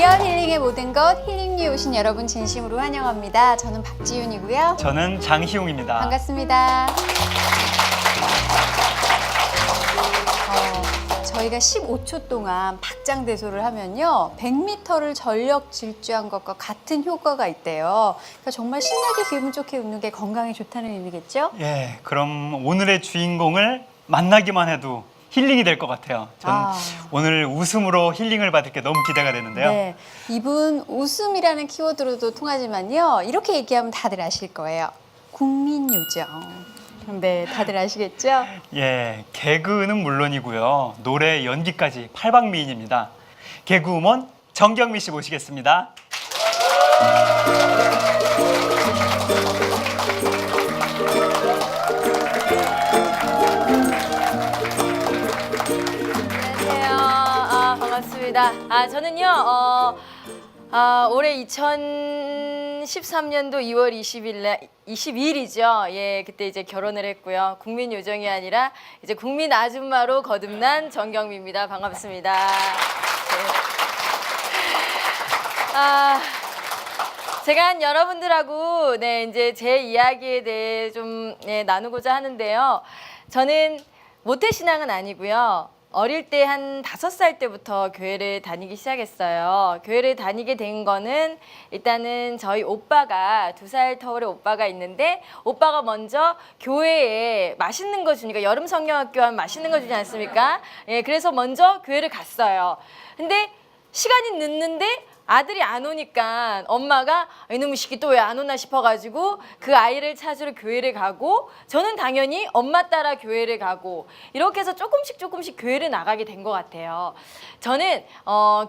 비언 힐링의 모든 것 힐링유에 오신 여러분 진심으로 환영합니다. 저는 박지윤이고요. 저는 장희용입니다. 반갑습니다. 저희가 15초 동안 박장대소를 하면요 100m를 전력 질주한 것과 같은 효과가 있대요. 그러니까 정말 신나게 기분 좋게 웃는 게 건강에 좋다는 의미겠죠? 예, 그럼 오늘의 주인공을 만나기만 해도 힐링이 될 것 같아요. 저는 오늘 웃음으로 힐링을 받을 게 너무 기대가 되는데요. 네, 이분 웃음이라는 키워드로도 통하지만요 이렇게 얘기하면 다들 아실 거예요. 국민요정. 네, 다들 아시겠죠? 예, 개그는 물론이고요. 노래, 연기까지 팔방미인입니다. 개그우먼 정경미 씨 모시겠습니다. 안녕하세요. 반갑습니다. 저는요, 올해 2013년도 2월 22일이죠. 예, 그때 이제 결혼을 했고요. 국민 요정이 아니라 이제 국민 아줌마로 거듭난 정경미입니다. 반갑습니다. 네. 제가 여러분들하고 이제 제 이야기에 대해 좀 나누고자 하는데요. 저는 모태신앙은 아니고요. 어릴 때 한 5살 때부터 교회를 다니기 시작했어요. 교회를 다니게 된 거는 일단은 저희 오빠가 2살 터울의 오빠가 있는데 오빠가 먼저 교회에 맛있는 거 주니까 여름 성경학교 하면 맛있는 거 주지 않습니까? 예, 그래서 먼저 교회를 갔어요. 근데 시간이 늦는데 아들이 안 오니까 엄마가 이놈의 새끼 또 왜 안 오나 싶어가지고 그 아이를 찾으러 교회를 가고 저는 당연히 엄마 따라 교회를 가고 이렇게 해서 조금씩 교회를 나가게 된 것 같아요. 저는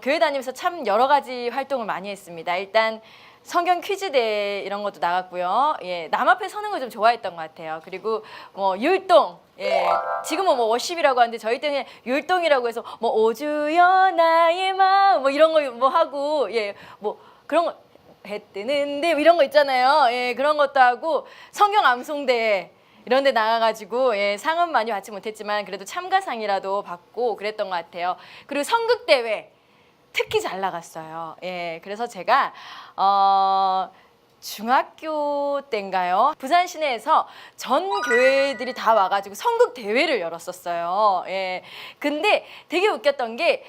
교회 다니면서 참 여러 가지 활동을 많이 했습니다. 일단 성경 퀴즈대회 이런 것도 나갔고요. 예, 남 앞에 서는 거 좀 좋아했던 것 같아요. 그리고 뭐 율동, 예, 지금은 뭐 워십이라고 하는데 저희 때는 율동이라고 해서 뭐 오주여 나의 마음 뭐 이런 거 뭐 하고 예, 뭐 그런 거 배 뜨는데 이런 거 있잖아요. 예, 그런 것도 하고 성경 암송대회 이런 데 나가가지고 예, 상은 많이 받지 못했지만 그래도 참가상이라도 받고 그랬던 것 같아요. 그리고 성극대회 특히 잘 나갔어요. 예, 그래서 제가 중학교 때인가요? 부산 시내에서 전 교회들이 다 와가지고 성극 대회를 열었었어요. 예, 근데 되게 웃겼던 게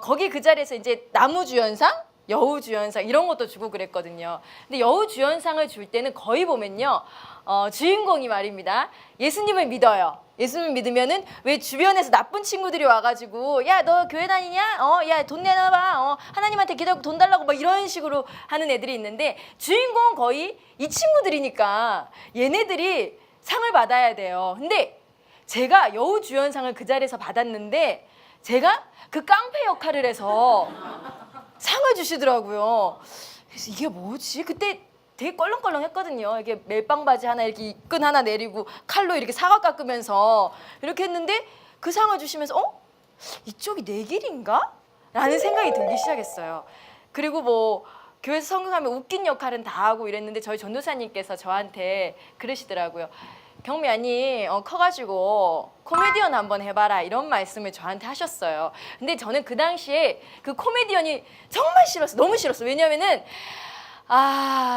거기 그 자리에서 이제 나무주연상, 여우주연상 이런 것도 주고 그랬거든요. 근데 여우주연상을 줄 때는 거의 보면요, 주인공이 말입니다. 예수님을 믿어요. 예수님을 믿으면은 왜 주변에서 나쁜 친구들이 와가지고 야 너 교회 다니냐? 야 돈 내놔봐. 하나님한테 기도하고 돈 달라고 막 이런 식으로 하는 애들이 있는데 주인공은 거의 이 친구들이니까 얘네들이 상을 받아야 돼요. 근데 제가 여우주연상을 그 자리에서 받았는데 제가 그 깡패 역할을 해서 상을 주시더라고요. 그래서 이게 뭐지? 그때 되게 껄렁껄렁했거든요. 이게 멜빵 바지 하나 이렇게 끈 하나 내리고 칼로 이렇게 사과 깎으면서 이렇게 했는데 그 상을 주시면서 이쪽이 내 길인가? 라는 생각이 들기 시작했어요. 그리고 뭐 교회에서 성경하면 웃긴 역할은 다 하고 이랬는데 저희 전도사님께서 저한테 그러시더라고요. 경미 아니 커가지고 코미디언 한번 해봐라 이런 말씀을 저한테 하셨어요. 근데 저는 그 당시에 그 코미디언이 정말 싫었어. 너무 싫었어. 왜냐면은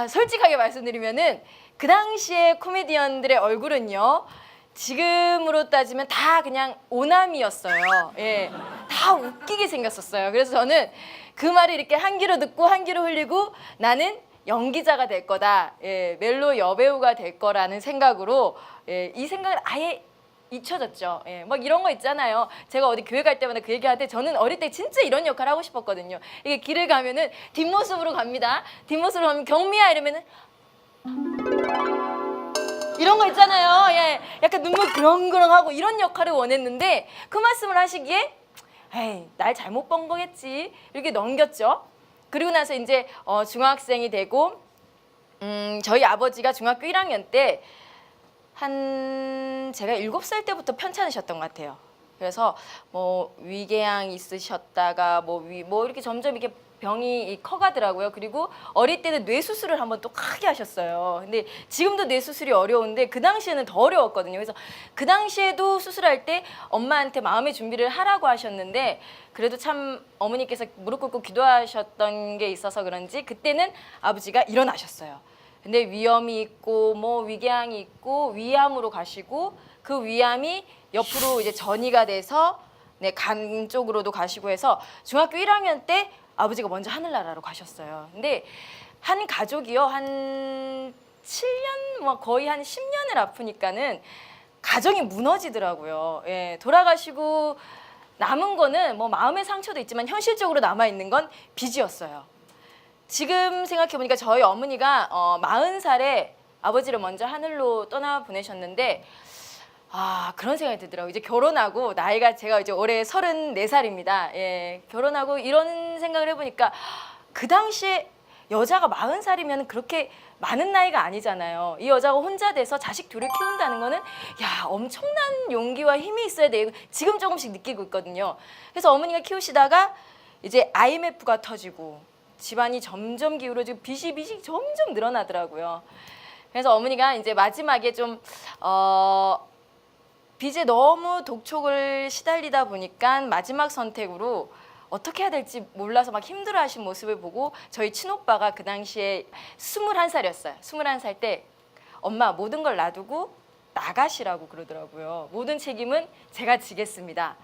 솔직하게 말씀드리면은 그 당시에 코미디언들의 얼굴은요 지금으로 따지면 다 그냥 오남이었어요. 예, 다 웃기게 생겼었어요. 그래서 저는 그 말을 이렇게 한 귀로 듣고 한 귀로 흘리고 나는 연기자가 될 거다. 예, 멜로 여배우가 될 거라는 생각으로 예, 이 생각을 아예 잊혀졌죠. 예, 막 이런 거 있잖아요. 제가 어디 교회 갈 때마다 그 얘기하는데 저는 어릴 때 진짜 이런 역할을 하고 싶었거든요. 이게 길을 가면은 뒷모습으로 갑니다. 뒷모습으로 가면 경미야 이러면은 이런 거 있잖아요. 예, 약간 눈물 그렁그렁하고 이런 역할을 원했는데 그 말씀을 하시기에 에이, 날 잘못 본 거겠지 이렇게 넘겼죠. 그리고 나서 이제 중학생이 되고 저희 아버지가 중학교 1학년 때 제가 7살 때부터 편찮으셨던 것 같아요. 그래서 뭐 위궤양 있으셨다가 뭐 이렇게 점점 이렇게 병이 커가더라고요. 그리고 어릴 때는 뇌 수술을 한번 또 크게 하셨어요. 근데 지금도 뇌 수술이 어려운데 그 당시에는 더 어려웠거든요. 그래서 그 당시에도 수술할 때 엄마한테 마음의 준비를 하라고 하셨는데 그래도 참 어머니께서 무릎 꿇고 기도하셨던 게 있어서 그런지 그때는 아버지가 일어나셨어요. 근데 위염이 있고 뭐 위궤양이 있고 위암으로 가시고 그 위암이 옆으로 이제 전이가 돼서 네, 간 쪽으로도 가시고 해서 중학교 1학년 때 아버지가 먼저 하늘나라로 가셨어요. 근데 한 가족이요. 한 7년 뭐 거의 한 10년을 아프니까는 가정이 무너지더라고요. 예, 돌아가시고 남은 거는 뭐 마음의 상처도 있지만 현실적으로 남아 있는 건 빚이었어요. 지금 생각해 보니까 저희 어머니가 40살에 아버지를 먼저 하늘로 떠나 보내셨는데 그런 생각이 들더라고요. 이제 결혼하고 나이가 제가 이제 올해 34살입니다. 예, 결혼하고 이런 생각을 해보니까 그 당시에 여자가 40살이면 그렇게 많은 나이가 아니잖아요. 이 여자가 혼자 돼서 자식 둘을 키운다는 거는 야 엄청난 용기와 힘이 있어야 돼요. 지금 조금씩 느끼고 있거든요. 그래서 어머니가 키우시다가 이제 IMF가 터지고 집안이 점점 기울어지고 빚이 점점 늘어나더라고요. 그래서 어머니가 이제 마지막에 좀 빚에 너무 독촉을 시달리다 보니까 마지막 선택으로 어떻게 해야 될지 몰라서 막 힘들어하신 모습을 보고 저희 친오빠가 그 당시에 21살이었어요. 21살 때 엄마 모든 걸 놔두고 나가시라고 그러더라고요. 모든 책임은 제가 지겠습니다.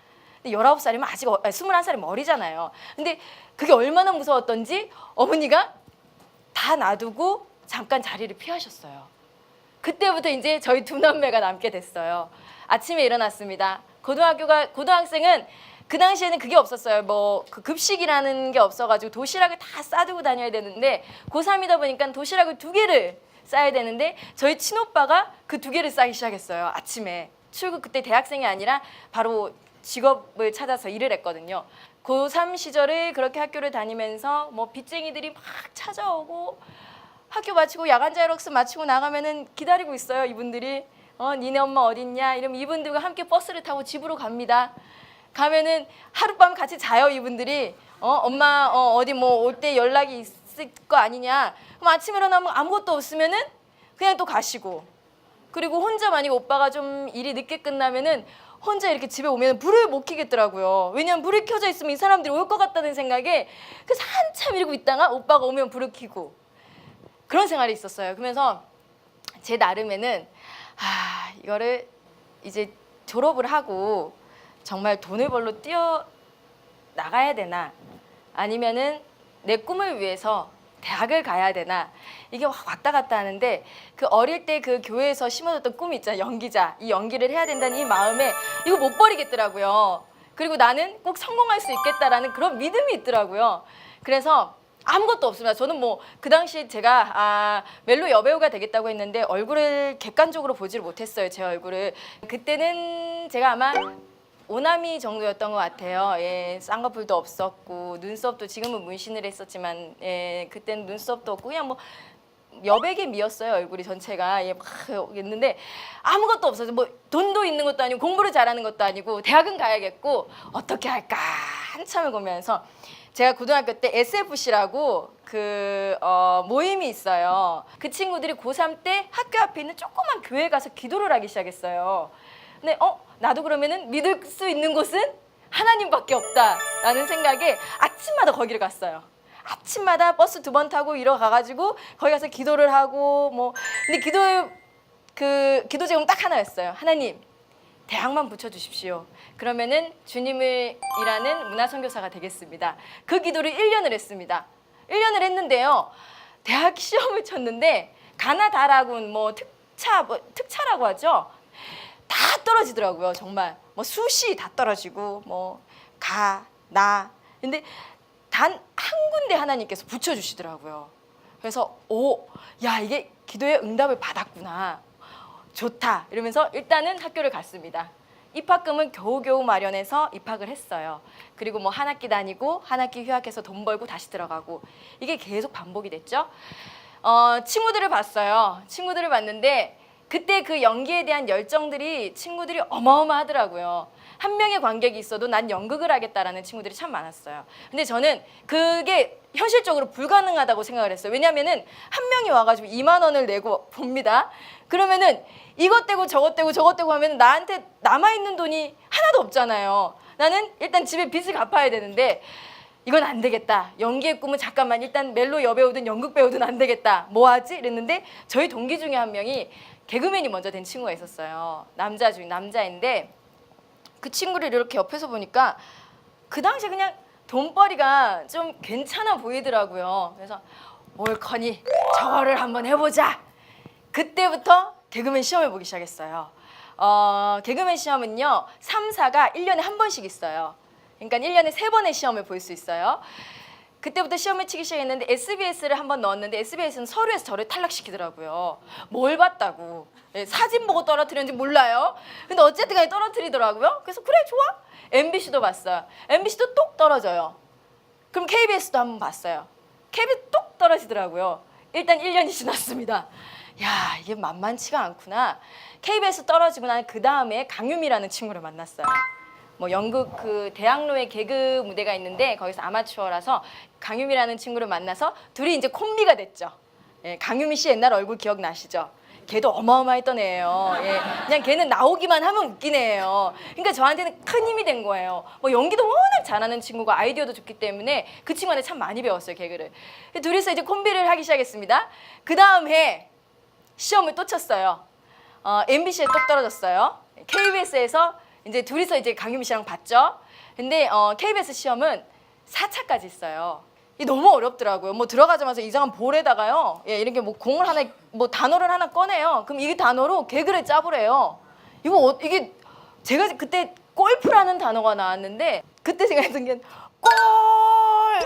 근데 19살이면 아직 21살이면 어리잖아요. 근데 그게 얼마나 무서웠던지 어머니가 다 놔두고 잠깐 자리를 피하셨어요. 그때부터 이제 저희 두 남매가 남게 됐어요. 아침에 일어났습니다. 고등학생은 그 당시에는 그게 없었어요. 뭐 그 급식이라는 게 없어가지고 도시락을 다 싸두고 다녀야 되는데 고3이다 보니까 도시락을 2개를 싸야 되는데 저희 친오빠가 그 2개를 싸기 시작했어요. 아침에 출국 그때 대학생이 아니라 바로 직업을 찾아서 일을 했거든요. 고3 시절을 그렇게 학교를 다니면서 뭐 빚쟁이들이 막 찾아오고 학교 마치고 야간 자율학습 마치고 나가면은 기다리고 있어요. 이분들이 니네 엄마 어딨냐 이러면 이분들과 함께 버스를 타고 집으로 갑니다. 가면은 하룻밤 같이 자요. 이분들이 엄마 어디 뭐 올 때 연락이 있을 거 아니냐. 그럼 아침에 일어나면 아무것도 없으면은 그냥 또 가시고 그리고 혼자 만약에 오빠가 좀 일이 늦게 끝나면은 혼자 이렇게 집에 오면 불을 못 켜겠더라고요. 왜냐면 불이 켜져 있으면 이 사람들이 올 것 같다는 생각에 그래서 한참 이러고 있다가 오빠가 오면 불을 켜고 그런 생활이 있었어요. 그러면서 제 나름에는 이거를 이제 졸업을 하고 정말 돈을 벌러 뛰어 나가야 되나 아니면은 내 꿈을 위해서 대학을 가야 되나 이게 왔다 갔다 하는데 그 어릴 때 그 교회에서 심어뒀던 꿈이 있잖아요. 연기자. 이 연기를 해야 된다는 이 마음에 이거 못 버리겠더라고요. 그리고 나는 꼭 성공할 수 있겠다라는 그런 믿음이 있더라고요. 그래서 아무것도 없습니다. 저는 뭐 그 당시 제가 멜로 여배우가 되겠다고 했는데 얼굴을 객관적으로 보지를 못했어요. 제 얼굴을. 그때는 제가 아마 오나미 정도였던 것 같아요. 예, 쌍꺼풀도 없었고 눈썹도 지금은 문신을 했었지만 예, 그때는 눈썹도 없고 그냥 뭐 여백의 미였어요. 얼굴이 전체가 막 있는데 아무것도 없어서 뭐 돈도 있는 것도 아니고 공부를 잘하는 것도 아니고 대학은 가야겠고 어떻게 할까 한참을 고민해서 제가 고등학교 때 SFC라고 그 모임이 있어요. 그 친구들이 고3 때 학교 앞에 있는 조그만 교회에 가서 기도를 하기 시작했어요. 근데 나도 그러면은 믿을 수 있는 곳은 하나님밖에 없다라는 생각에 아침마다 거기를 갔어요. 아침마다 버스 2번 타고 이러 가가지고 거기 가서 기도를 하고 뭐 근데 기도 제목은 딱 하나였어요. 하나님 대학만 붙여주십시오. 그러면은 주님이라는 문화선교사가 되겠습니다. 그 기도를 1년을 했습니다. 1년을 했는데요. 대학 시험을 쳤는데 가나다라고 뭐 특차라고 하죠. 다 떨어지더라고요. 정말 뭐 수시 다 떨어지고 뭐 나 근데 단 한 군데 하나님께서 붙여주시더라고요. 그래서 야 이게 기도의 응답을 받았구나. 좋다 이러면서 일단은 학교를 갔습니다. 입학금은 겨우겨우 마련해서 입학을 했어요. 그리고 뭐 한 학기 다니고 한 학기 휴학해서 돈 벌고 다시 들어가고 이게 계속 반복이 됐죠. 친구들을 봤어요. 친구들을 봤는데 그때 그 연기에 대한 열정들이 친구들이 어마어마하더라고요. 한 명의 관객이 있어도 난 연극을 하겠다라는 친구들이 참 많았어요. 근데 저는 그게 현실적으로 불가능하다고 생각을 했어요. 왜냐하면은 한 명이 와가지고 2만 원을 내고 봅니다. 그러면은 이것 떼고 저것 떼고 저것 떼고 하면 나한테 남아있는 돈이 하나도 없잖아요. 나는 일단 집에 빚을 갚아야 되는데 이건 안 되겠다. 연기의 꿈은 잠깐만 일단 멜로 여배우든 연극 배우든 안 되겠다. 뭐 하지? 이랬는데 저희 동기 중에 한 명이 개그맨이 먼저 된 친구가 있었어요. 남자인데 그 친구를 이렇게 옆에서 보니까 그 당시에 그냥 돈벌이가 좀 괜찮아 보이더라고요. 그래서 옳거니 저거를 한번 해보자. 그때부터 개그맨 시험을 보기 시작했어요. 개그맨 시험은요 3, 4가 1년에 한 번씩 있어요. 그러니까 1년에 3번의 시험을 볼 수 있어요. 그때부터 시험을 치기 시작했는데 SBS를 한번 넣었는데 SBS는 서류에서 저를 탈락시키더라고요. 뭘 봤다고. 사진 보고 떨어뜨렸는지 몰라요. 근데 어쨌든 간에 떨어뜨리더라고요. 그래서 그래 좋아. MBC도 봤어요. MBC도 똑 떨어져요. 그럼 KBS도 한번 봤어요. KBS 똑 떨어지더라고요. 일단 1년이 지났습니다. 야 이게 만만치가 않구나. KBS 떨어지고 난 그 다음에 강유미라는 친구를 만났어요. 뭐 연극 그 대학로에 개그 무대가 있는데 거기서 아마추어라서 강유미라는 친구를 만나서 둘이 이제 콤비가 됐죠. 예, 강유미 씨 옛날 얼굴 기억나시죠? 걔도 어마어마했던 애예요. 예, 그냥 걔는 나오기만 하면 웃긴 애예요. 그러니까 저한테는 큰 힘이 된 거예요. 뭐 연기도 워낙 잘하는 친구고 아이디어도 좋기 때문에 그 친구한테 참 많이 배웠어요, 개그를. 둘이서 이제 콤비를 하기 시작했습니다. 그 다음 해 시험을 또 쳤어요. MBC에 똑 떨어졌어요. KBS에서 이제 둘이서 이제 강유미 씨랑 봤죠. 근데 KBS 시험은 4차까지 있어요. 이 너무 어렵더라고요. 뭐 들어가자마자 이상한 볼에다가요. 예, 이렇게 뭐 공을 하나 뭐 단어를 하나 꺼내요. 그럼 이 단어로 개그를 짜보래요. 이게 제가 그때 골프라는 단어가 나왔는데 그때 생각했던 게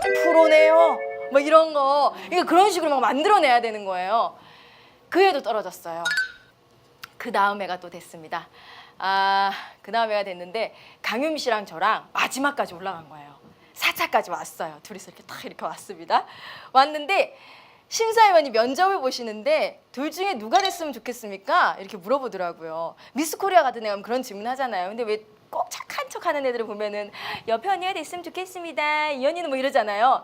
골프로네요. 뭐 이런 거. 그러니까 그런 식으로 막 만들어내야 되는 거예요. 그 해도 떨어졌어요. 그 다음 해가 또 됐습니다. 그 다음 해가 됐는데 강유미 씨랑 저랑 마지막까지 올라간 거예요. 4차까지 왔어요. 둘이서 이렇게 딱 이렇게 왔습니다. 왔는데 심사위원이 면접을 보시는데 둘 중에 누가 됐으면 좋겠습니까? 이렇게 물어보더라고요. 미스 코리아 같은 애 가면 그런 질문 하잖아요. 근데 왜 꼭 착한 척 하는 애들을 보면은 옆에 언니가 됐으면 좋겠습니다. 이 언니는 뭐 이러잖아요.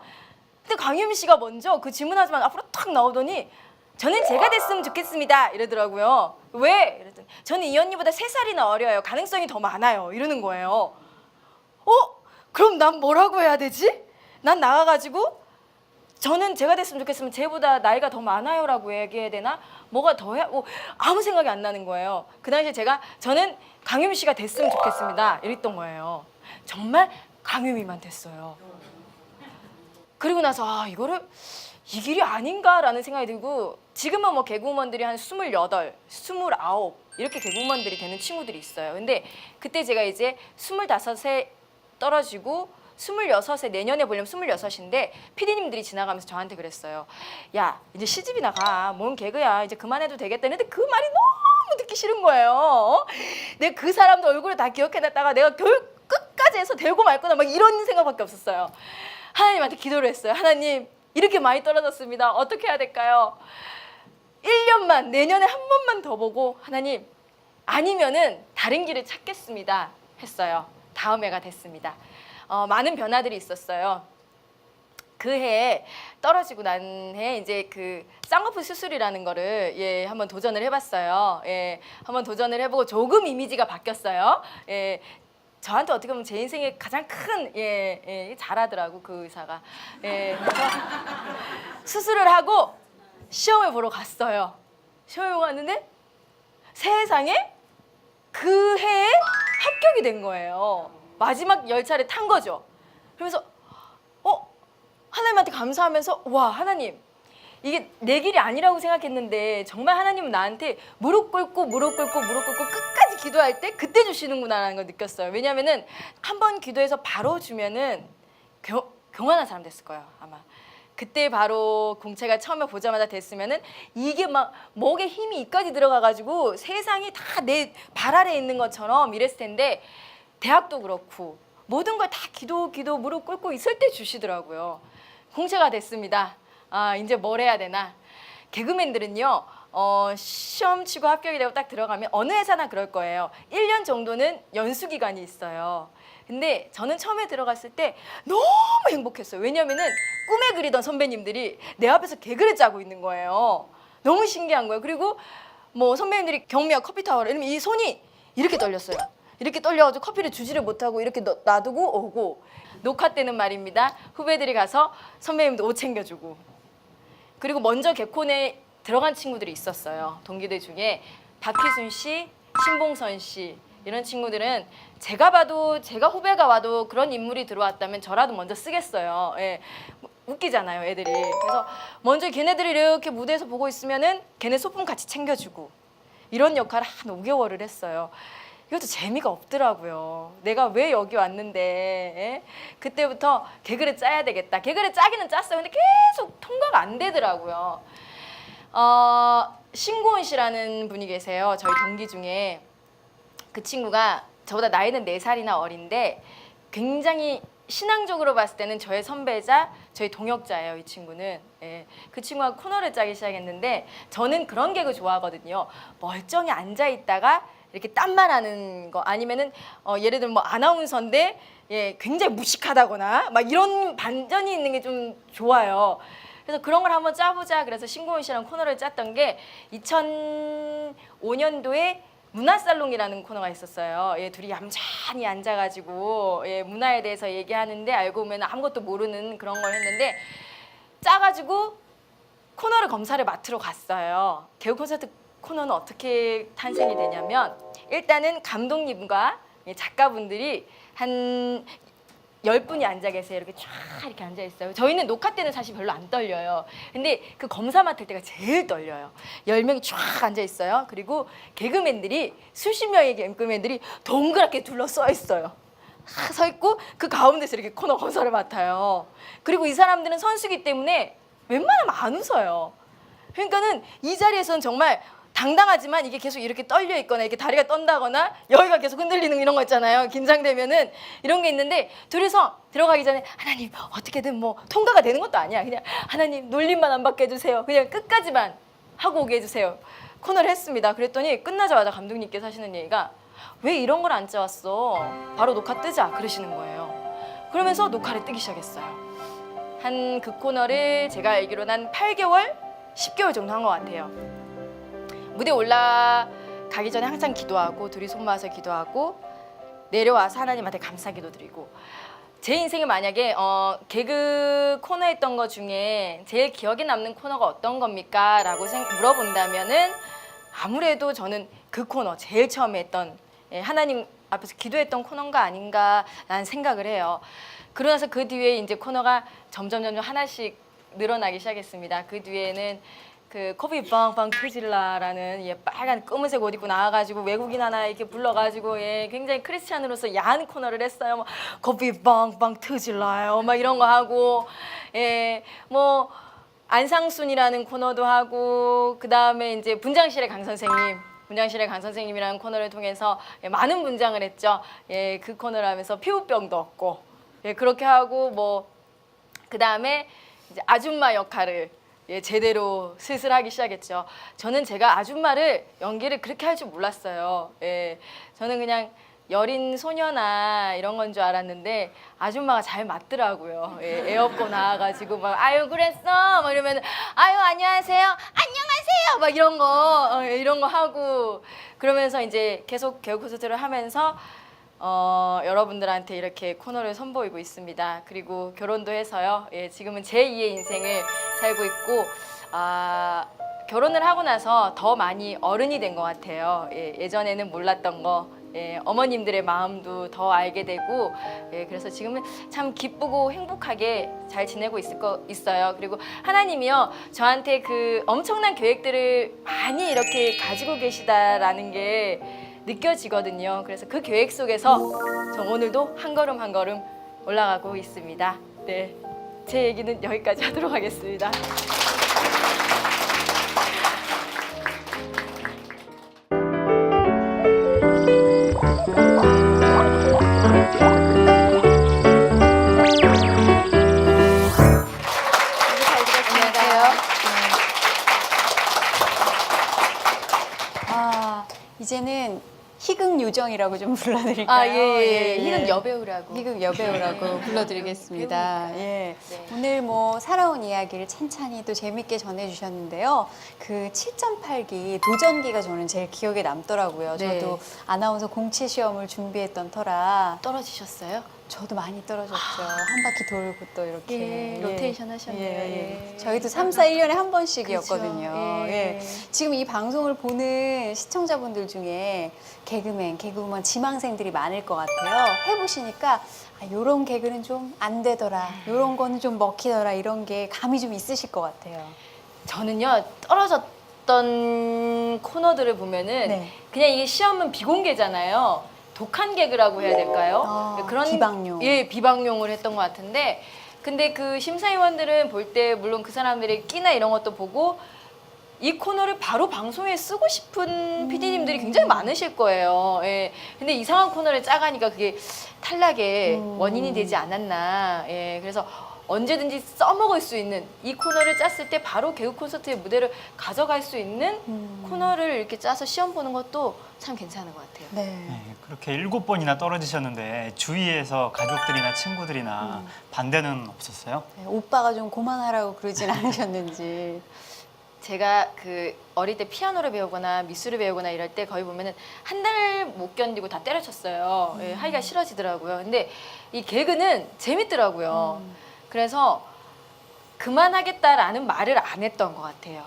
근데 강유미 씨가 먼저 그 질문하지만 앞으로 탁 나오더니 저는 제가 됐으면 좋겠습니다. 이러더라고요. 왜? 이랬더니 저는 이 언니보다 3살이나 어려요. 가능성이 더 많아요. 이러는 거예요. 그럼 난 뭐라고 해야 되지? 난 나가가지고 저는 제가 됐으면 좋겠으면 쟤보다 나이가 더 많아요라고 얘기해야 되나? 뭐가 더 해야? 아무 생각이 안 나는 거예요. 그 당시에 저는 강유미 씨가 됐으면 좋겠습니다. 이랬던 거예요. 정말 강유미만 됐어요. 그리고 나서 이거를 이 길이 아닌가라는 생각이 들고 지금은 뭐 개그우먼들이 한 28, 29 이렇게 개그우먼들이 되는 친구들이 있어요. 근데 그때 제가 이제 25에 떨어지고 26에 내년에 보려면 26인데 PD님들이 지나가면서 저한테 그랬어요. 야 이제 시집이 나가. 뭔 개그야. 이제 그만해도 되겠다. 근데 그 말이 너무 듣기 싫은 거예요. 내가 그 사람도 얼굴을 다 기억해놨다가 내가 끝까지 해서 되고 말거나 막 이런 생각밖에 없었어요. 하나님한테 기도를 했어요. 하나님 이렇게 많이 떨어졌습니다. 어떻게 해야 될까요? 1년만 내년에 한 번만 더 보고 하나님 아니면은 다른 길을 찾겠습니다 했어요. 다음 해가 됐습니다. 많은 변화들이 있었어요. 그 해에 떨어지고 난 해 이제 그 쌍꺼풀 수술이라는 거를 한번 도전을 해봤어요. 한번 도전을 해보고 조금 이미지가 바뀌었어요. 저한테 어떻게 보면 제 인생의 가장 큰 잘하더라고 그 의사가. 그래서 수술을 하고 시험을 보러 갔어요. 시험을 보러 갔는데 세상에 그 해에 합격이 된 거예요. 마지막 열차를 탄 거죠. 그러면서 하나님한테 감사하면서 와 하나님 이게 내 길이 아니라고 생각했는데 정말 하나님은 나한테 무릎 꿇고 끝까지 기도할 때 그때 주시는구나라는 걸 느꼈어요. 왜냐하면은 한 번 기도해서 바로 주면은 경건한 사람 됐을 거예요 아마. 그때 바로 공채가 처음에 보자마자 됐으면은 이게 막 목에 힘이 이까지 들어가가지고 세상이 다 내 발 아래에 있는 것처럼 이랬을 텐데 대학도 그렇고 모든 걸 다 기도 무릎 꿇고 있을 때 주시더라고요. 공채가 됐습니다. 이제 뭘 해야 되나? 개그맨들은요 시험 치고 합격이 되고 딱 들어가면 어느 회사나 그럴 거예요. 1년 정도는 연수 기간이 있어요. 근데 저는 처음에 들어갔을 때 너무 행복했어요. 왜냐면은 꿈에 그리던 선배님들이 내 앞에서 개그를 짜고 있는 거예요. 너무 신기한 거예요. 그리고 뭐 선배님들이 경미야 커피 타와라 이러면 이 손이 이렇게 떨렸어요. 이렇게 떨려가지고 커피를 주지를 못하고 이렇게 놔두고 오고, 녹화 때는 말입니다. 후배들이 가서 선배님도 옷 챙겨주고, 그리고 먼저 개콘에 들어간 친구들이 있었어요. 동기들 중에 박희순 씨, 신봉선 씨 이런 친구들은 제가 봐도, 제가 후배가 와도 그런 인물이 들어왔다면 저라도 먼저 쓰겠어요. 예. 웃기잖아요, 애들이. 그래서 먼저 걔네들이 이렇게 무대에서 보고 있으면은 걔네 소품 같이 챙겨주고, 이런 역할을 한 5개월을 했어요. 이것도 재미가 없더라고요. 내가 왜 여기 왔는데. 예? 그때부터 개그를 짜야 되겠다. 개그를 짜기는 짰어요. 근데 계속 통과가 안 되더라고요. 신고은 씨라는 분이 계세요. 저희 동기 중에. 그 친구가 저보다 나이는 4살이나 어린데 굉장히 신앙적으로 봤을 때는 저의 선배자, 저희 동역자예요. 이 친구는. 예. 그 친구가 코너를 짜기 시작했는데 저는 그런 개그 좋아하거든요. 멀쩡히 앉아있다가 이렇게 딴말하는 거, 아니면은 예를 들면 뭐 아나운서인데 예, 굉장히 무식하다거나 막 이런 반전이 있는 게 좀 좋아요. 그래서 그런 걸 한번 짜보자. 그래서 신고은 씨랑 코너를 짰던 게 2005년도에 문화살롱이라는 코너가 있었어요. 예, 둘이 얌전히 앉아가지고 예, 문화에 대해서 얘기하는데 알고 보면 아무것도 모르는 그런 걸 했는데, 짜가지고 코너를 검사를 맡으러 갔어요. 개그 콘서트 코너는 어떻게 탄생이 되냐면, 일단은 감독님과 작가분들이 한 10분이 앉아 계세요. 이렇게 쫙 이렇게 앉아 있어요. 저희는 녹화 때는 사실 별로 안 떨려요. 근데 그 검사 맡을 때가 제일 떨려요. 10명이 쫙 앉아 있어요. 그리고 개그맨들이, 수십 명의 개그맨들이 동그랗게 둘러서 있어요. 서 있고 그 가운데서 이렇게 코너 검사를 맡아요. 그리고 이 사람들은 선수기 때문에 웬만하면 안 웃어요. 그러니까는 이 자리에서는 정말 당당하지만 이게 계속 이렇게 떨려 있거나 이렇게 다리가 떤다거나 여기가 계속 흔들리는 이런 거 있잖아요. 긴장되면은 이런 게 있는데, 둘이서 들어가기 전에 하나님 어떻게든 뭐 통과가 되는 것도 아니야. 그냥 하나님 놀림만 안 받게 해주세요. 그냥 끝까지만 하고 오게 해주세요. 코너를 했습니다. 그랬더니 끝나자마자 감독님께서 하시는 얘기가, 왜 이런 걸 안 짜왔어? 바로 녹화 뜨자 그러시는 거예요. 그러면서 녹화를 뜨기 시작했어요. 한 그 코너를 제가 알기로는 한 8개월, 10개월 정도 한 것 같아요. 무대 올라가기 전에 항상 기도하고, 둘이 손 모아서 기도하고, 내려와서 하나님한테 감사기도 드리고. 제 인생에 만약에 개그 코너 했던 거 중에 제일 기억에 남는 코너가 어떤 겁니까? 라고 물어본다면은 아무래도 저는 그 코너, 제일 처음에 했던 하나님 앞에서 기도했던 코너가 아닌가라는 생각을 해요. 그러고 나서 그 뒤에 이제 코너가 점점 하나씩 늘어나기 시작했습니다. 그 뒤에는 그 커피 빵빵 터질라라는 예, 빨간 검은색 옷 입고 나와가지고 외국인 하나 이렇게 불러가지고 예, 굉장히 크리스찬으로서 야한 코너를 했어요. 뭐 커피 빵빵 터질라요, 막 이런 거 하고, 예, 뭐 안상순이라는 코너도 하고, 그 다음에 이제 분장실의 강 선생님이라는 코너를 통해서 예, 많은 분장을 했죠. 예, 그 코너를 하면서 피부병도 없고, 예, 그렇게 하고, 뭐 그 다음에 이제 아줌마 역할을 예, 제대로 슬슬 하기 시작했죠. 저는 제가 아줌마를 연기를 그렇게 할 줄 몰랐어요. 예, 저는 그냥 여린 소녀나 이런 건 줄 알았는데 아줌마가 잘 맞더라고요. 예, 애 없고 나와가지고 막 아유 그랬어? 막 이러면 아유 안녕하세요, 안녕하세요, 막 이런 거 하고, 그러면서 이제 계속 개그 콘서트를 하면서 여러분들한테 이렇게 코너를 선보이고 있습니다. 그리고 결혼도 해서요. 예, 지금은 제2의 인생을 살고 있고, 결혼을 하고 나서 더 많이 어른이 된 것 같아요. 예, 예전에는 몰랐던 거, 예, 어머님들의 마음도 더 알게 되고, 예, 그래서 지금은 참 기쁘고 행복하게 잘 지내고 있어요. 그리고 하나님이요, 저한테 그 엄청난 계획들을 많이 이렇게 가지고 계시다라는 게 느껴지거든요. 그래서 그 계획 속에서 저 오늘도 한 걸음 한 걸음 올라가고 있습니다. 네, 제 얘기는 여기까지 하도록 하겠습니다. 요정이라고 좀 불러드릴까요? 아, 예. 희극 여배우라고. 희극 여배우라고 불러드리겠습니다. 배우니까. 예. 네. 오늘 뭐 살아온 이야기를 찬찬히 또 재밌게 전해주셨는데요. 그 7.8기 도전기가 저는 제일 기억에 남더라고요. 네. 저도 아나운서 공채 시험을 준비했던 터라 떨어지셨어요? 저도 많이 떨어졌죠. 한 바퀴 돌고 또 이렇게. 예, 로테이션 하셨네요. 예. 예. 저희도 3, 4, 1년에 한 번씩이었거든요. 그렇죠. 예. 예. 지금 이 방송을 보는 시청자분들 중에 개그맨, 개그우먼 지망생들이 많을 것 같아요. 해보시니까 요런 개그는 좀 안 되더라. 요런 거는 좀 먹히더라. 이런 게 감이 좀 있으실 것 같아요. 저는요, 떨어졌던 코너들을 보면은 네. 그냥 이게 시험은 비공개잖아요. 독한 개그라고 해야 될까요? 아, 비방용. 예, 비방용을 했던 것 같은데, 근데 그 심사위원들은 볼 때 물론 그 사람들의 끼나 이런 것도 보고 이 코너를 바로 방송에 쓰고 싶은 PD님들이 굉장히 많으실 거예요. 예. 근데 이상한 코너를 짜가니까 그게 탈락의 원인이 되지 않았나. 예. 그래서 언제든지 써먹을 수 있는 이 코너를 짰을 때 바로 개그 콘서트의 무대를 가져갈 수 있는 코너를 이렇게 짜서 시험 보는 것도 참 괜찮은 것 같아요. 네. 네, 그렇게 7번이나 떨어지셨는데 주위에서 가족들이나 친구들이나 반대는 없었어요? 네, 오빠가 좀 그만하라고 그러진 않으셨는지. 제가 그 어릴 때 피아노를 배우거나 미술을 배우거나 이럴 때 거의 보면은 한 달 못 견디고 다 때려쳤어요. 예, 하기가 싫어지더라고요. 근데 이 개그는 재밌더라고요. 그래서 그만하겠다라는 말을 안 했던 것 같아요.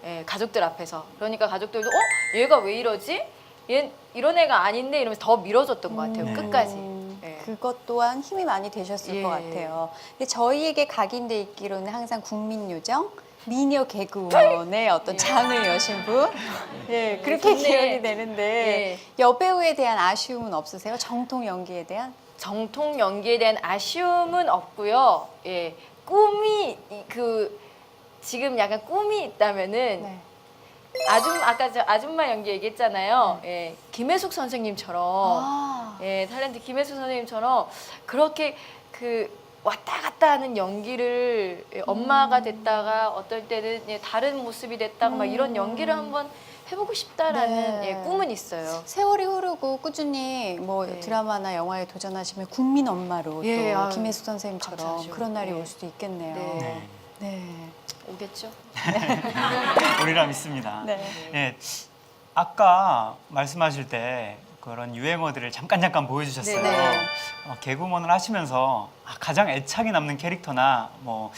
예, 가족들 앞에서. 그러니까 가족들도 얘가 왜 이러지? 얘 이런 애가 아닌데 이러면서 더 밀어줬던 것 같아요. 끝까지. 예. 그것 또한 힘이 많이 되셨을 예. 것 같아요. 근데 저희에게 각인돼 있기로는 항상 국민요정, 미녀 개그우먼의 어떤 예. 장을 여신 분. 예, 그렇게 좋네. 기억이 되는데 예. 여배우에 대한 아쉬움은 없으세요? 정통 연기에 대한? 정통 연기에 대한 아쉬움은 없고요. 예, 꿈이 지금 약간 꿈이 있다면은 네. 아까 저 아줌마 연기 얘기했잖아요. 예, 김혜숙 선생님처럼 아, 예, 탤런트 김혜숙 선생님처럼 그렇게 그 왔다 갔다 하는 연기를 예, 엄마가 됐다가 어떨 때는 예, 다른 모습이 됐다가 막 이런 연기를 한번 해보고 싶다라는 네. 예, 꿈은 있어요. 세월이 흐르고 꾸준히 뭐 네. 드라마나 영화에 도전하시면 국민 엄마로 예, 또 아유, 김혜수 선생님처럼 감사하죠. 그런 날이 네. 올 수도 있겠네요. 네. 네. 오겠죠? 우리라 믿습니다. 네. 예, 아까 말씀하실 때 그런 유행어들을 잠깐 보여주셨어요. 네네. 개그우먼을 하시면서 가장 애착이 남는 캐릭터나 뭐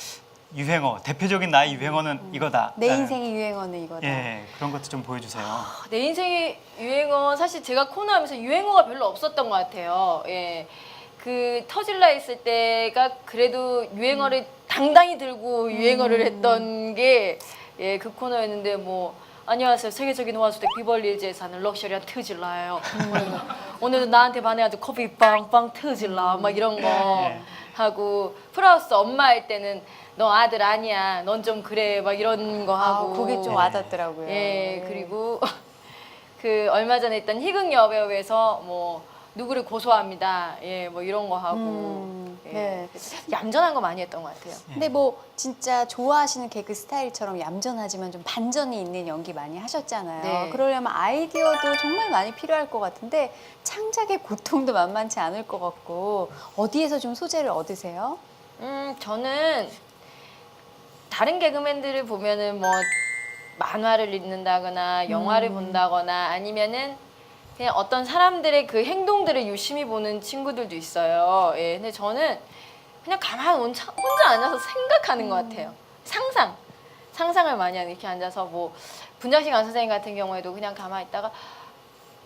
유행어, 대표적인 나의 유행어는 이거다. 내 인생의 유행어는 이거다. 예, 그런 것도 좀 보여주세요. 내 인생의 유행어 사실 제가 코너 하면서 유행어가 별로 없었던 것 같아요. 예. 그 터질라 있을 때가 그래도 유행어를 당당히 들고 유행어를 했던 게 예, 그 코너였는데 뭐 안녕하세요. 세계적인 호화수대 비벌리hil즈에 사는 럭셔리한 트질라예요. 오늘도 나한테 반해가지고 커피 빵빵 트질라 막 이런 거 네. 하고 프라우스 엄마 할 때는 너 아들 아니야. 넌 좀 그래 막 이런 거 아, 하고 그게 좀 와닿더라고요. 예, 그리고 그 얼마 전에 했던 희극 여배우에서 뭐 누구를 고소합니다. 예, 뭐 이런 거 하고 예, 네. 얌전한 거 많이 했던 것 같아요. 근데 뭐 진짜 좋아하시는 개그 스타일처럼 얌전하지만 좀 반전이 있는 연기 많이 하셨잖아요. 네. 그러려면 아이디어도 정말 많이 필요할 것 같은데 창작의 고통도 만만치 않을 것 같고 어디에서 좀 소재를 얻으세요? 저는 다른 개그맨들을 보면은 뭐 만화를 읽는다거나 영화를 본다거나 아니면은 그냥 어떤 사람들의 그 행동들을 유심히 보는 친구들도 있어요. 예, 근데 저는 그냥 가만 혼자 앉아서 생각하는 것 같아요. 상상을 많이 하는 이렇게 앉아서 뭐 분장식 안 선생님 같은 경우에도 그냥 가만히 있다가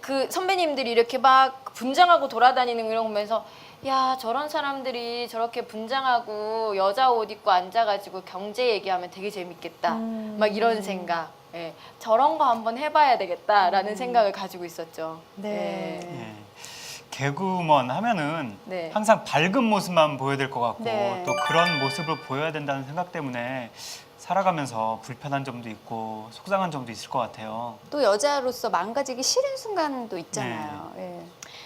그 선배님들이 이렇게 막 분장하고 돌아다니는 이런 거 보면서 야 저런 사람들이 저렇게 분장하고 여자 옷 입고 앉아가지고 경제 얘기하면 되게 재밌겠다 막 이런 생각 예, 저런 거 한번 해봐야 되겠다라는 생각을 가지고 있었죠. 네. 예. 개그우먼 하면은 네. 항상 밝은 모습만 보여야 될 것 같고 네. 또 그런 모습을 보여야 된다는 생각 때문에 살아가면서 불편한 점도 있고 속상한 점도 있을 것 같아요. 또 여자로서 망가지기 싫은 순간도 있잖아요. 예.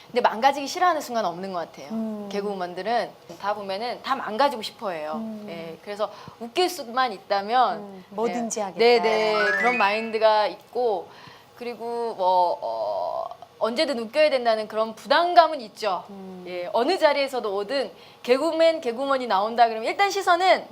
근데 망가지기 싫어하는 순간 없는 것 같아요. 음. 개그우먼들은 다 보면은 다 망가지고 싶어해요. 예, 그래서 웃길 수만 있다면 뭐든지 예, 하겠다. 네네 그런 마인드가 있고 그리고 뭐 언제든 웃겨야 된다는 그런 부담감은 있죠. 예, 어느 자리에서도 오든 개그맨, 개그우먼이 나온다 그러면 일단 시선은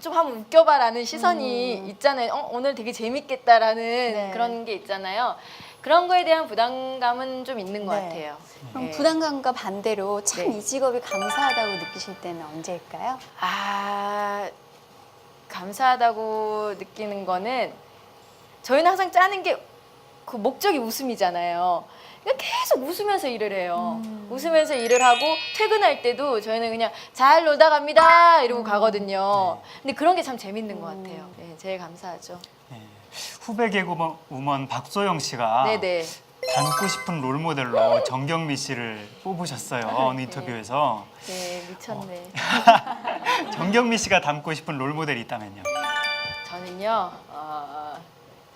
좀 한번 웃겨봐라는 시선이 있잖아요. 오늘 되게 재밌겠다라는 네. 그런 게 있잖아요. 그런 거에 대한 부담감은 좀 있는 것 네. 같아요. 그럼 예. 부담감과 반대로 참 네. 이 직업이 감사하다고 느끼실 때는 언제일까요? 아, 감사하다고 느끼는 거는 저희는 항상 짜는 게 그 목적이 웃음이잖아요. 그러니까 계속 웃으면서 일을 해요. 웃으면서 일을 하고 퇴근할 때도 저희는 그냥 잘 놀다 갑니다 이러고 가거든요. 근데 그런 게 참 재밌는 것 같아요. 네, 제일 감사하죠. 예. 후배 개그우먼 박소영 씨가 네네. 닮고 싶은 롤모델로 정경미 씨를 뽑으셨어요. 어느 인터뷰에서. 네, 미쳤네. 정경미 씨가 닮고 싶은 롤모델이 있다면요? 저는요,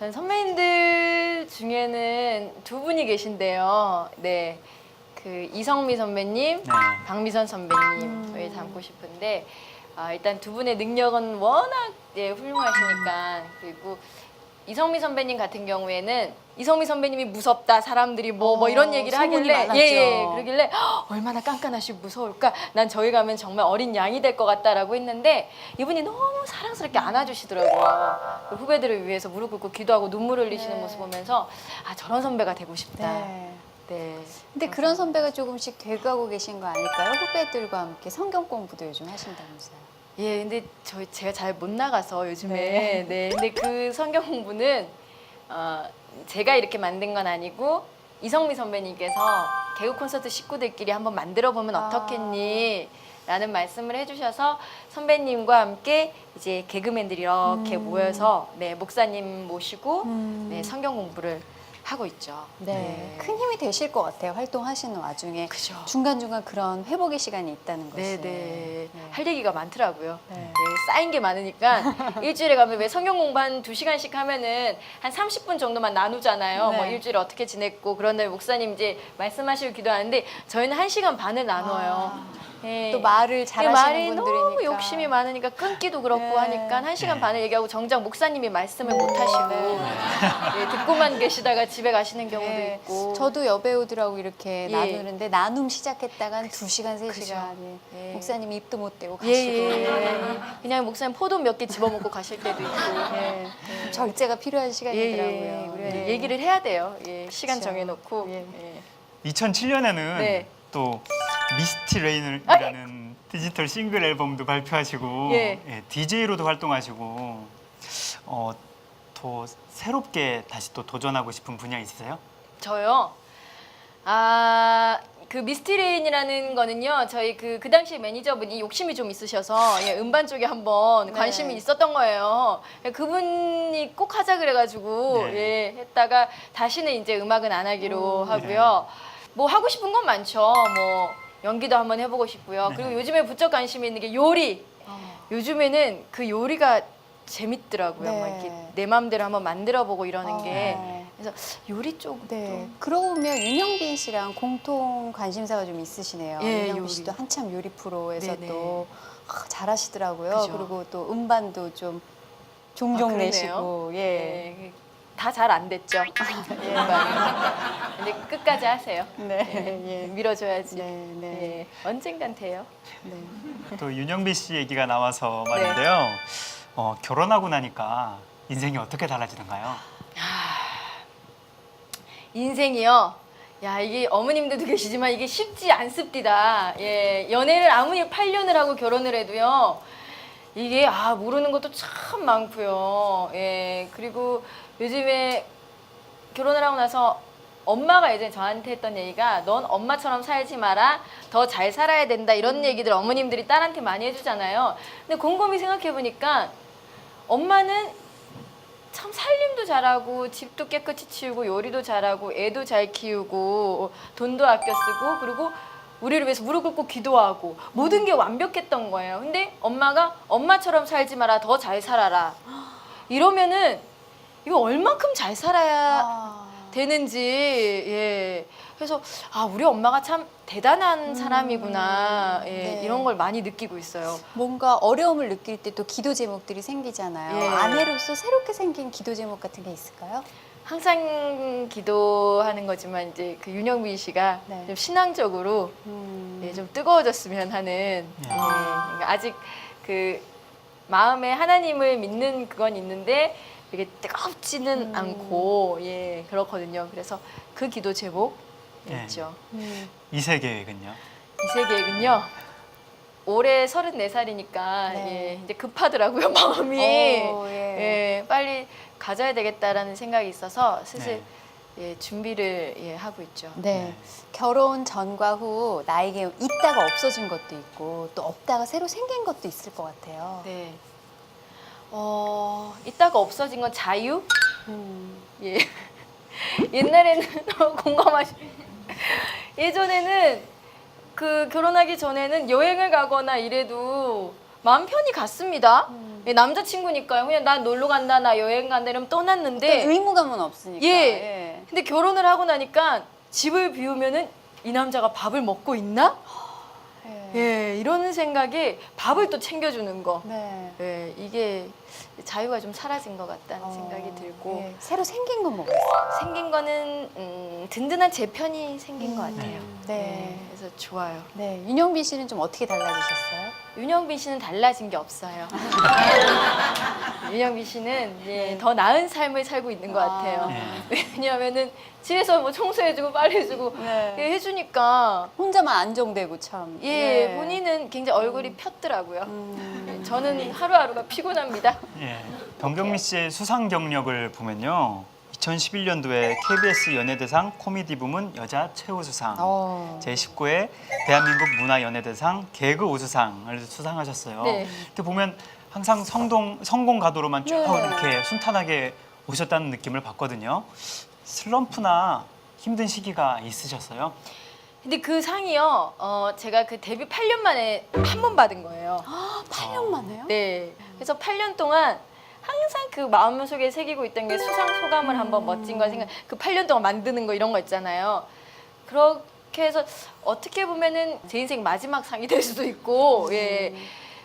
전 선배님들 중에는 두 분이 계신데요. 네, 그 이성미 선배님, 네. 박미선 선배님을 닮고 싶은데 일단 두 분의 능력은 워낙 훌륭하시니까 그리고 이성미 선배님 같은 경우에는 이성미 선배님이 무섭다 사람들이 뭐 이런 얘기를 소문이 하길래 많았죠. 그러길래 얼마나 깐깐하시고 무서울까 난 저희 가면 정말 어린 양이 될 것 같다라고 했는데 이분이 너무 사랑스럽게 안아주시더라고요. 그 후배들을 위해서 무릎 꿇고 기도하고 눈물 흘리시는 네. 모습 보면서 저런 선배가 되고 싶다. 네. 네. 근데 그런 선배가 조금씩 돼가고 계신 거 아닐까요? 후배들과 함께 성경 공부도 요즘 하신다면서요. 예, 근데 제가 잘 못 나가서 요즘에 네. 근데 그 성경 공부는 제가 이렇게 만든 건 아니고 이성미 선배님께서 개그 콘서트 식구들끼리 한번 만들어 보면 어떻겠니? 라는 말씀을 해주셔서 선배님과 함께 이제 개그맨들이 이렇게 모여서 네, 목사님 모시고 네, 성경 공부를 하고 있죠. 네. 큰 힘이 되실 것 같아요. 활동하시는 와중에 그죠. 중간중간 그런 회복의 시간이 있다는 것이. 네네. 할 얘기가 많더라고요. 네. 네, 쌓인 게 많으니까 일주일에 가면 왜 성경 공부 한 2시간씩 하면은 한 30분 정도만 나누잖아요. 네. 뭐 일주일에 어떻게 지냈고 그런 다음에 목사님 이제 말씀하시고 기도하는데 저희는 1시간 반을 나눠요. 네. 또 말을 네, 잘하시는 말이 분들이니까. 너무 욕심이 많으니까 끊기도 그렇고 네. 하니까 1시간 네. 반을 얘기하고 정작 목사님이 말씀을 못 하시고 네, 듣고만 계시다가 집에 가시는 경우도 네. 있고. 저도 여배우들하고 이렇게 예. 나누는데 나눔 시작했다가 한 2시간, 3시간. 그죠. 예. 예. 목사님이 입도 못 대고 예, 가시고. 예. 그냥 목사님 포도 몇 개 집어먹고 가실 때도 있고. 예. 절제가 필요한 시간이더라고요. 우리가 네. 얘기를 해야 돼요. 예, 시간 그쵸. 정해놓고. 예. 예. 2007년에는 네. 또 미스티 레인이라는 디지털 싱글 앨범도 발표하시고 예. DJ로도 활동하시고 더 새롭게 다시 또 도전하고 싶은 분야 있으세요? 저요. 그 미스티레인이라는 거는요. 저희 그 당시 매니저분이 욕심이 좀 있으셔서 음반 쪽에 한번 네. 관심이 있었던 거예요. 그분이 꼭 하자 그래가지고 네. 예, 했다가 다시는 이제 음악은 안 하기로 하고요. 뭐 하고 싶은 건 많죠. 뭐 연기도 한번 해보고 싶고요. 네. 그리고 요즘에 부쩍 관심이 있는 게 요리. 요즘에는 그 요리가 재밌더라고요. 네. 막 이렇게 내 마음대로 한번 만들어보고 이러는 게. 네. 그래서 요리 쪽도 네. 그러고 보면 윤영빈 씨랑 공통 관심사가 좀 있으시네요. 예, 윤영빈 요리. 씨도 한참 요리 프로에서 네네. 또 잘하시더라고요. 그죠. 그리고 또 음반도 좀 종종 그러네요. 내시고. 예. 예, 다 잘 안 됐죠. 예, 근데 끝까지 하세요. 네. 예, 밀어줘야지. 네, 네. 예, 언젠간 돼요. 네. 또 윤영빈 씨 얘기가 나와서 말인데요. 결혼하고 나니까 인생이 어떻게 달라지던가요? 인생이요. 야, 이게 어머님들도 계시지만 이게 쉽지 않습니다. 예, 연애를 아무리 8년을 하고 결혼을 해도요. 이게 모르는 것도 참 많고요. 예, 그리고 요즘에 결혼을 하고 나서 엄마가 예전에 저한테 했던 얘기가 넌 엄마처럼 살지 마라. 더 잘 살아야 된다. 이런 얘기들 어머님들이 딸한테 많이 해주잖아요. 근데 곰곰이 생각해보니까 엄마는 참 살림도 잘하고 집도 깨끗이 치우고 요리도 잘하고 애도 잘 키우고 돈도 아껴 쓰고 그리고 우리를 위해서 무릎 꿇고 기도하고 모든 게 완벽했던 거예요. 근데 엄마가 엄마처럼 살지 마라. 더 잘 살아라. 이러면은 이거 얼만큼 잘 살아야 되는지 예. 그래서 우리 엄마가 참 대단한 사람이구나. 예. 네. 이런 걸 많이 느끼고 있어요. 뭔가 어려움을 느낄 때 또 기도 제목들이 생기잖아요. 예. 아내로서 새롭게 생긴 기도 제목 같은 게 있을까요? 항상 기도하는 거지만 이제 그 윤영빈 씨가 네. 좀 신앙적으로 예, 좀 뜨거워졌으면 하는 그러니까 아직 그 마음에 하나님을 믿는 그건 있는데 이게 뜨겁지는 않고 예 그렇거든요. 그래서 그 기도 제목이었죠. 이세 계획은요? 이세 계획은요. 올해 34살이니까 네. 예, 이제 급하더라고요 마음이. 예. 예, 빨리 가져야 되겠다라는 생각이 있어서 슬슬 네. 예, 준비를 예, 하고 있죠. 네. 결혼 전과 후 나에게 있다가 없어진 것도 있고 또 없다가 새로 생긴 것도 있을 것 같아요. 네. 있다가 없어진 건 자유? 예. 옛날에는 공감하시. 예전에는 그 결혼하기 전에는 여행을 가거나 이래도 마음 편히 갔습니다. 예, 남자친구니까요. 그냥 나 놀러 간다, 나 여행 간다 이러면 떠났는데. 의무감은 없으니까. 예. 근데 결혼을 하고 나니까 집을 비우면은 이 남자가 밥을 먹고 있나? 예, 이런 생각에 밥을 또 챙겨주는 거. 네. 예, 이게 자유가 좀 사라진 것 같다는 생각이 들고 예. 새로 생긴 건 뭐가 있어요? 생긴 거는 든든한 제 편이 생긴 것 같아요. 네. 예, 그래서 좋아요. 네. 윤영빈 씨는 좀 어떻게 달라지셨어요? 윤영빈 씨는 달라진 게 없어요. 윤영빈 씨는 예, 더 나은 삶을 살고 있는 것 같아요. 네. 왜냐하면은 집에서 뭐 청소해주고 빨래해주고 네. 예, 해주니까 혼자만 안정되고 참. 예, 네. 본인은 굉장히 얼굴이 폈더라고요. 음. 예, 저는 하루하루가 피곤합니다. 예. 정경미 씨의 수상 경력을 보면요. 2011년도에 KBS 연예대상 코미디 부문 여자 최우수상, 제19회 대한민국 문화연예대상 개그 우수상을 수상하셨어요. 네. 이렇게 보면 항상 성공 가도로만 쭉 네. 이렇게 순탄하게 오셨다는 느낌을 받거든요. 슬럼프나 힘든 시기가 있으셨어요? 근데 그 상이요, 제가 그 데뷔 8년 만에 한 번 받은 거예요. 8년 만에요? 네. 그래서 8년 동안 항상 그 마음속에 새기고 있던 게 수상 소감을 한번 멋진 거 생각, 그 8년 동안 만드는 거 이런 거 있잖아요. 그렇게 해서 어떻게 보면은 제 인생 마지막 상이 될 수도 있고, 예.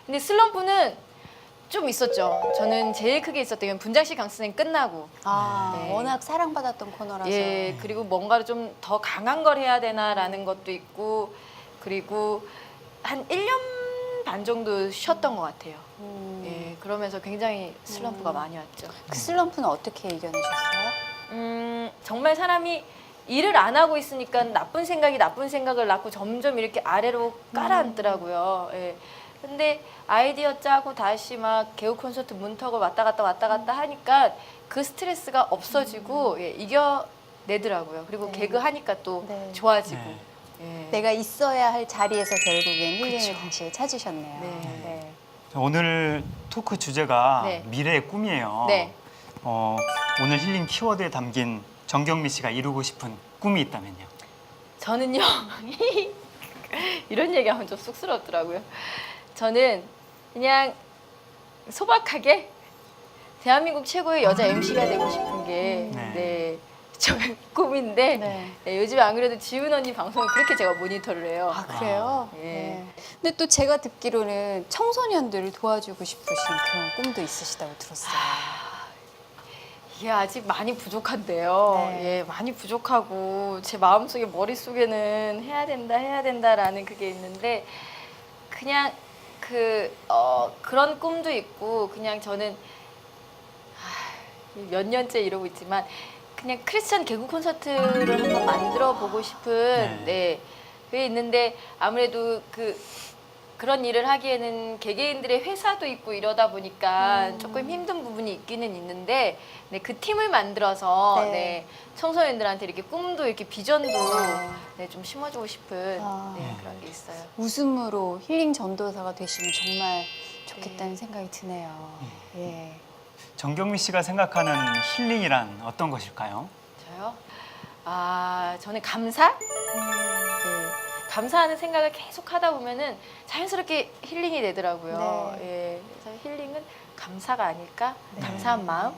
근데 슬럼프는 좀 있었죠. 저는 제일 크게 있었던 건 분장실 강수생 끝나고. 아, 네. 워낙 사랑받았던 코너라서. 예, 그리고 뭔가를 좀 더 강한 걸 해야 되나라는 것도 있고, 그리고 한 1년 반 정도 쉬었던 것 같아요. 예, 그러면서 굉장히 슬럼프가 많이 왔죠. 그 슬럼프는 어떻게 이겨내셨어요? 정말 사람이 일을 안 하고 있으니까 나쁜 생각을 낳고 점점 이렇게 아래로 깔아앉더라고요. 예. 근데 아이디어 짜고 다시 막 개그 콘서트 문턱을 왔다 갔다 하니까 그 스트레스가 없어지고 예, 이겨내더라고요. 그리고 개그 하니까 또 네. 좋아지고. 네. 예. 내가 있어야 할 자리에서 결국엔 힐링을 그쵸. 다시 찾으셨네요. 네. 오늘 토크 주제가 네. 미래의 꿈이에요. 네. 오늘 힐링 키워드에 담긴 정경미 씨가 이루고 싶은 꿈이 있다면요? 저는요 이런 얘기하면 좀 쑥스럽더라고요. 저는 그냥 소박하게 대한민국 최고의 여자 MC가 되고 싶은 게 네, 저의 꿈인데 네. 네, 요즘에 안 그래도 지은 언니 방송을 그렇게 제가 모니터를 해요. 아, 그래요? 예. 네. 근데 또 제가 듣기로는 청소년들을 도와주고 싶으신 그런 꿈도 있으시다고 들었어요. 이게 아직 많이 부족한데요. 네. 예, 많이 부족하고 제 마음속에 머릿속에는 해야 된다라는 그게 있는데 그냥 그런 꿈도 있고 그냥 저는 몇 년째 이러고 있지만 그냥 크리스찬 개그 콘서트를 한번 만들어 보고 싶은 네. 그게 있는데 아무래도 그런 일을 하기에는 개개인들의 회사도 있고 이러다 보니까 조금 힘든 부분이 있기는 있는데 네, 그 팀을 만들어서 네. 네, 청소년들한테 이렇게 꿈도 이렇게 비전도 네, 좀 심어주고 싶은 네, 그런 게 있어요. 웃음으로 힐링 전도사가 되시면 정말 좋겠다는 생각이 드네요. 예. 정경미 씨가 생각하는 힐링이란 어떤 것일까요? 저요? 저는 감사? 네, 감사하는 생각을 계속 하다 보면은 자연스럽게 힐링이 되더라고요. 예, 그래서 힐링은 감사가 아닐까? 감사한 마음?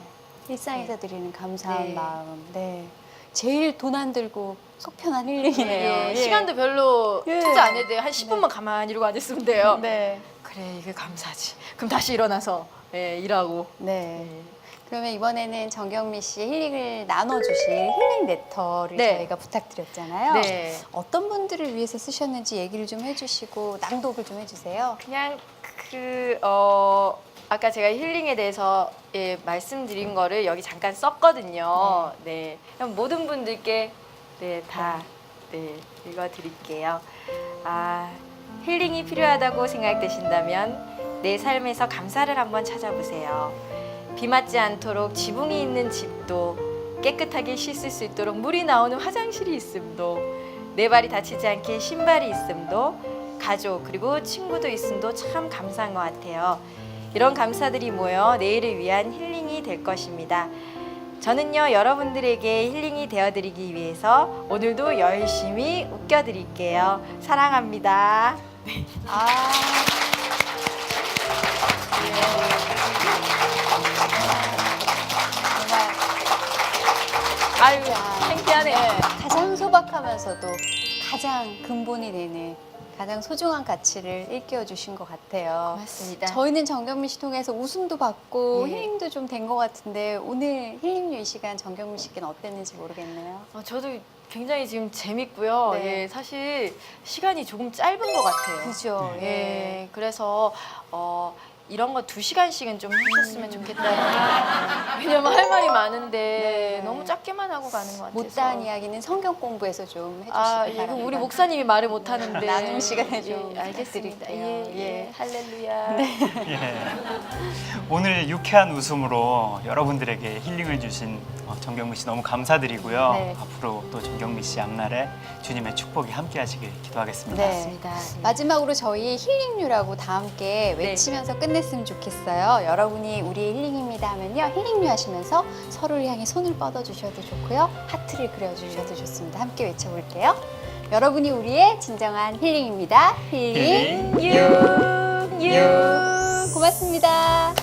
일상에서 네. 드리는 감사한 네. 마음. 네. 제일 돈 안 들고 속 편한 힐링이네요. 예, 시간도 별로 예. 투자 안 해도 돼요. 한 10분만 가만히 이러고 앉았으면 돼요. 네. 그래, 이게 감사지. 그럼 다시 일어나서 예, 일하고. 네. 그러면 이번에는 정경미 씨의 힐링을 나눠주실 힐링 레터를 네. 저희가 부탁드렸잖아요. 네. 어떤 분들을 위해서 쓰셨는지 얘기를 좀 해주시고 낭독을 좀 해주세요. 그냥 아까 제가 힐링에 대해서 말씀드린 거를 여기 잠깐 썼거든요. 네. 그럼 모든 분들께 다 읽어드릴게요. 힐링이 필요하다고 생각되신다면 내 삶에서 감사를 한번 찾아보세요. 비 맞지 않도록 지붕이 있는 집도, 깨끗하게 씻을 수 있도록 물이 나오는 화장실이 있음도, 내 발이 다치지 않게 신발이 있음도, 가족 그리고 친구도 있음도 참 감사한 것 같아요. 이런 감사들이 모여 내일을 위한 힐링이 될 것입니다. 저는요, 여러분들에게 힐링이 되어드리기 위해서 오늘도 열심히 웃겨드릴게요. 사랑합니다. 정말 아유, 창피하네요. 가장 소박하면서도 가장 근본이 되는 가장 소중한 가치를 일깨워 주신 것 같아요. 고맙습니다. 저희는 정경미 씨 통해서 웃음도 받고 예. 힐링도 좀 된 것 같은데 오늘 힐링류 이 시간 정경미 씨께는 어땠는지 모르겠네요. 저도 굉장히 지금 재밌고요. 네. 예, 사실 시간이 조금 짧은 것 같아요. 그죠? 예, 그래서 이런 거 2시간씩은 좀 하셨으면 좋겠다. 왜냐면 할 말이 많은데 네. 너무 짧게만 하고 가는 것 같아서. 못다한 이야기는 성경 공부에서 좀 해주시기 바랍니다. 이거 우리 목사님이 말을 못 하는데 나눔 시간에 좀 알겠습니다. 부탁드릴게요. 예, 할렐루야. 예. 오늘 유쾌한 웃음으로 여러분들에게 힐링을 주신 정경미 씨 너무 감사드리고요. 네. 앞으로 또 정경미 씨 앞날에 주님의 축복이 함께하시길 기도하겠습니다. 네. 맞습니다. 마지막으로 저희 힐링류라고 다 함께 네. 외치면서 끝냈으면 좋겠어요. 여러분이 우리의 힐링입니다 하면요. 힐링류 하시면서 서로를 향해 손을 뻗어주셔도 좋고요. 하트를 그려주셔도 좋습니다. 함께 외쳐볼게요. 여러분이 우리의 진정한 힐링입니다. 힐링 힐링 유. 고맙습니다.